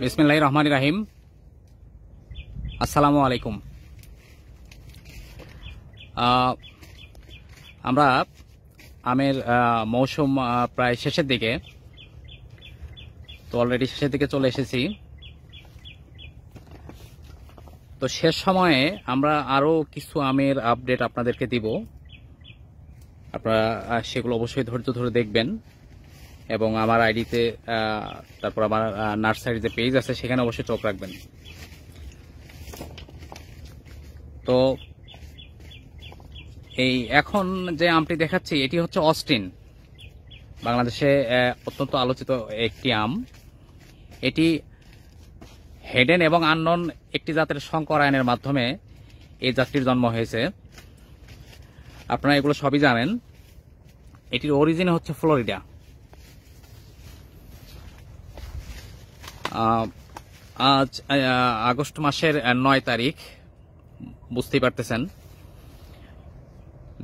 বিসমিল্লাহির রহমানির রহিম। আসসালামু আলাইকুম। আমরা আমের মৌসুম প্রায় শেষের দিকে, তো অলরেডি শেষের দিকে চলে এসেছি। তো শেষ সময়ে আমরা আরও কিছু আমের আপডেট আপনাদেরকে দিব। আপনারা সেগুলো অবশ্যই ধৈর্য ধরে দেখবেন এবং আমার আইডিতে, তারপর আমার নার্সারির যে পেজ আছে সেখানে অবশ্যই চোখ রাখবেন। তো এই এখন যে আমটি দেখাচ্ছি এটি হচ্ছে অস্টিন, বাংলাদেশে অত্যন্ত আলোচিত একটি আম। এটি হেডেন এবং আননন একটি জাতের সংকরায়নের মাধ্যমে এই জাতটির জন্ম হয়েছে। আপনারা এগুলো সবই জানেন। এটির অরিজিন হচ্ছে ফ্লোরিডা। আজ আগস্ট মাসের 9 তারিখ। বুঝতেই পারতেছেন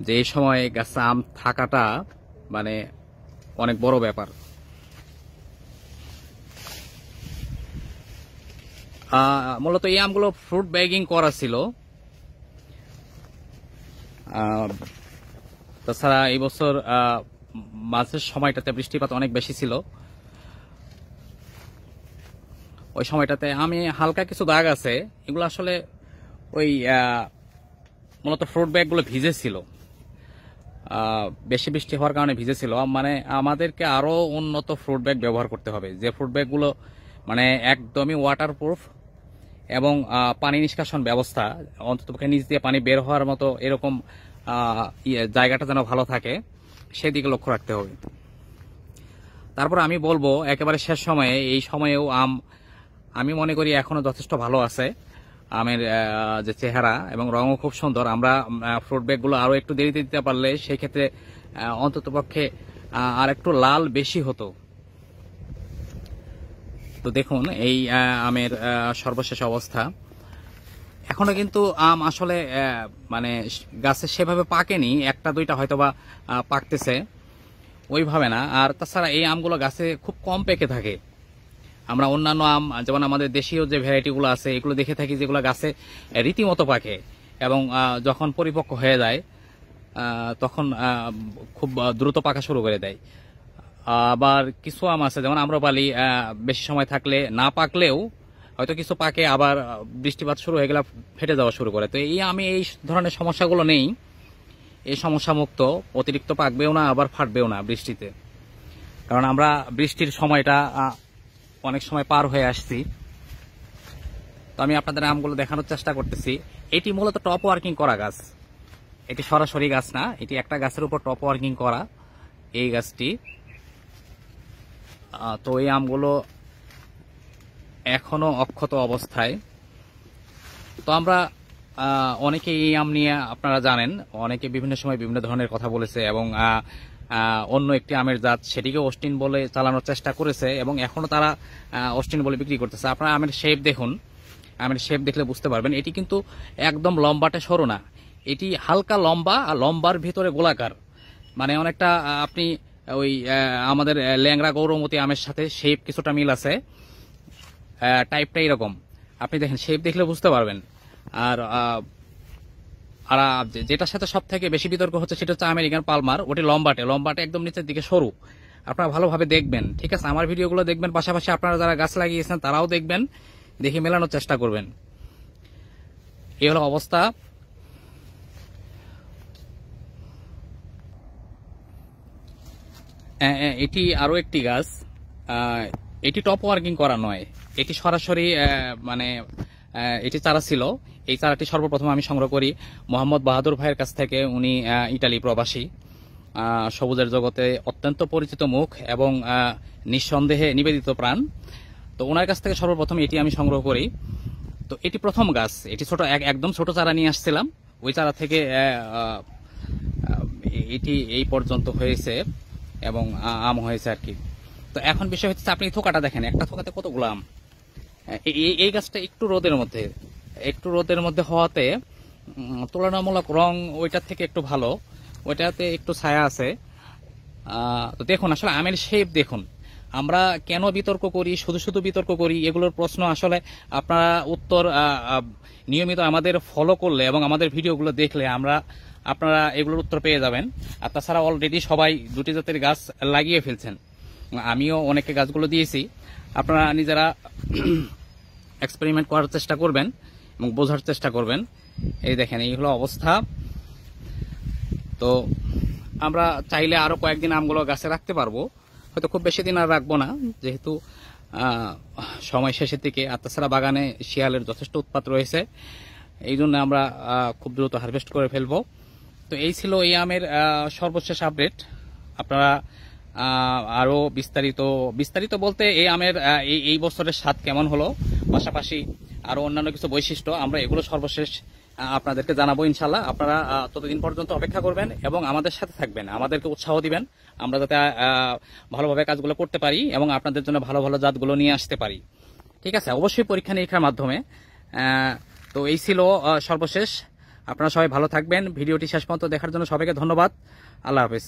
যে এই সময় গাছে আম থাকাটা মানে অনেক বড় ব্যাপার। মূলত এই আমগুলো ফ্রুট ব্যাগিং করা ছিল। তাছাড়া এই বছর মাঝের সময়টাতে বৃষ্টিপাত অনেক বেশি ছিল। ওই সময়টাতে আমি হালকা কিছু দাগ আছে, এগুলো আসলে ওই মূলত ফ্রুট ব্যাগগুলো ভিজেছিল, বেশি বৃষ্টি হওয়ার কারণে ভিজেছিল। মানে আমাদেরকে আরো উন্নত ফ্রুট ব্যাগ ব্যবহার করতে হবে, যে ফ্রুট ব্যাগগুলো মানে একদমই ওয়াটারপ্রুফ এবং পানি নিষ্কাশন ব্যবস্থা, অন্ততপক্ষে নিচ দিয়ে পানি বের হওয়ার মতো এরকম জায়গাটা যেন ভালো থাকে, সেদিকে লক্ষ্য রাখতে হবে। তারপর আমি বলবো একেবারে শেষ সময়ে, এই সময়েও আমি মনে করি এখনো যথেষ্ট ভালো আছে। আমের যে চেহারা এবং রঙও খুব সুন্দর। আমরা ফ্রুট ব্যাগগুলো আরো একটু দেরিতে দিতে পারলে সেই ক্ষেত্রে অন্ততপক্ষে আর একটু লাল বেশি হতো। তো দেখুন এই আমের সর্বশেষ অবস্থা। এখনো কিন্তু আম আসলে মানে গাছে সেভাবে পাকেনি, একটা দুইটা হয়তোবা পাকতেছে, ওইভাবে না। আর তাছাড়া এই আমগুলো গাছে খুব কম পেকে থাকে। আমরা অন্যান্য আম যেমন আমাদের দেশীয় যে ভ্যারাইটিগুলো আছে এগুলো দেখে থাকি যেগুলো গাছে রীতিমতো পাকে এবং যখন পরিপক্ক হয়ে যায় তখন খুব দ্রুত পাকা শুরু করে দেয়। আবার কিছু আম আছে যেমন আম্রপালি, বেশি সময় থাকলে না পাকলেও হয়তো কিছু পাকে, আবার বৃষ্টিপাত শুরু হয়ে গেলে ফেটে যাওয়া শুরু করে। তো আমি এই ধরনের সমস্যাগুলো নেই, এই সমস্যা মুক্ত। অতিরিক্ত পাকবেও না, আবার ফাটবেও না বৃষ্টিতে, কারণ আমরা বৃষ্টির সময়টা অনেক সময় পার হয়ে আসছি। তো আমি আপনাদের আমগুলো দেখানোর চেষ্টা করতেছি। এটি মূলত টপ ওয়ার্কিং করা গাছ, এটি সরাসরি গাছ না, এটি একটা গাছের উপর টপ ওয়ার্কিং করা এই গাছটি। তো এই আমগুলো এখনো অক্ষত অবস্থায়। তো আমরা অনেকে এই আম নিয়ে আপনারা জানেন, অনেকে বিভিন্ন সময় বিভিন্ন ধরনের কথা বলেছে এবং অন্য একটি আমের জাত সেটিকে অস্টিন বলে চালানোর চেষ্টা করেছে এবং এখনো তারা অস্টিন বলে বিক্রি করতেছে। আপনারা আমের শেপ দেখুন, আমের শেপ দেখলে বুঝতে পারবেন এটি কিন্তু একদম লম্বাটে সরু না, এটি হালকা লম্বা আর লম্বার ভিতরে গোলাকার। মানে অনেকটা আপনি ওই আমাদের ল্যাংড়া গৌরমতি আমের সাথে শেপ কিছুটা মিল আছে, টাইপটা এরকম। আপনি দেখেন শেপ দেখলে বুঝতে পারবেন। আর যেটার সাথে সব থেকে বেশি বিতর্ক হচ্ছে সেটা হচ্ছে আমেরিকান পালমার। ওটি লম্বাটে একদম নিচের দিকে সরু। আপনারা ভালোভাবে দেখবেন, ঠিক আছে? আমার ভিডিওগুলো দেখবেন, পাশাপাশি আপনারা যারা গাছ লাগিয়েছেন তারাও দেখবেন, দেখে মেলানোর চেষ্টা করবেন। এই হলো অবস্থা। এটি আরো একটি গাছ, এটি টপ ওয়ার্কিং করা নয়, এটি সরাসরি মানে এটি চারা ছিল। এই চারাটি সর্বপ্রথম আমি সংগ্রহ করি মোহাম্মদ বাহাদুর ভাইয়ের কাছ থেকে। উনি ইটালি প্রবাসী, সবুজের জগতে অত্যন্ত পরিচিত মুখ এবং নিঃসন্দেহে নিবেদিত প্রাণ। তো ওনার কাছ থেকে সর্বপ্রথম এটি আমি সংগ্রহ করি। তো এটি প্রথম গাছ, এটি ছোট, একদম ছোট চারা নিয়ে আসছিলাম। ওই চারা থেকে এটি এই পর্যন্ত হয়েছে এবং আম হয়েছে আর কি। তো এখন বিষয় হচ্ছে আপনি থোকাটা দেখেন, একটা থোকাতে কতগুলো আম। এই গাছটা একটু রোদের মধ্যে হওয়াতে তুলনামূলক রং ওইটার থেকে একটু ভালো, ওইটাতে একটু ছায়া আছে। তো দেখুন আসলে আমের শেপ দেখুন, আমরা কেন বিতর্ক করি, শুধু শুধু বিতর্ক করি, এগুলোর প্রশ্ন আসলে আপনারা উত্তর নিয়মিত আমাদের ফলো করলে এবং আমাদের ভিডিওগুলো দেখলে আপনারা এগুলোর উত্তর পেয়ে যাবেন। আর তাছাড়া অলরেডি সবাই দুটি জাতের গাছ লাগিয়ে ফেলছেন, আমিও অনেকে গাছগুলো দিয়েছি। আপনারা নিজেরা এক্সপেরিমেন্ট করার চেষ্টা করবেন এবং বোঝার চেষ্টা করবেন। এই দেখেন, এই হলো অবস্থা। তো আমরা চাইলে আরো কয়েকদিন আমগুলো গাছে রাখতে পারবো, হয়তো খুব বেশি দিন আর রাখবো না, যেহেতু সময় শেষের দিকে। আর তাছাড়া বাগানে শিয়ালের যথেষ্ট উৎপাত রয়েছে, এই জন্য আমরা খুব দ্রুত হারভেস্ট করে ফেলবো। তো এই ছিল এই আমের সর্বশেষ আপডেট। আপনারা আরো বিস্তারিত বলতে এই আমের এই বছরের স্বাদ কেমন হলো, পাশাপাশি আরো অন্যান্য কিছু বৈশিষ্ট্য, আমরা এগুলো সর্বশেষ আপনাদেরকে জানাবো ইনশাল্লাহ। আপনারা ততদিন পর্যন্ত অপেক্ষা করবেন এবং আমাদের সাথে থাকবেন, আমাদেরকে উৎসাহ দিবেন, আমরা যাতে ভালোভাবে কাজগুলো করতে পারি এবং আপনাদের জন্য ভালো ভালো জাতগুলো নিয়ে আসতে পারি। ঠিক আছে, অবশ্যই পরীক্ষা নিরীক্ষার মাধ্যমে। তো এই ছিল সর্বশেষ। আপনারা সবাই ভালো থাকবেন। ভিডিওটি শেষ পর্যন্ত দেখার জন্য সবাইকে ধন্যবাদ। আল্লাহ হাফেজ।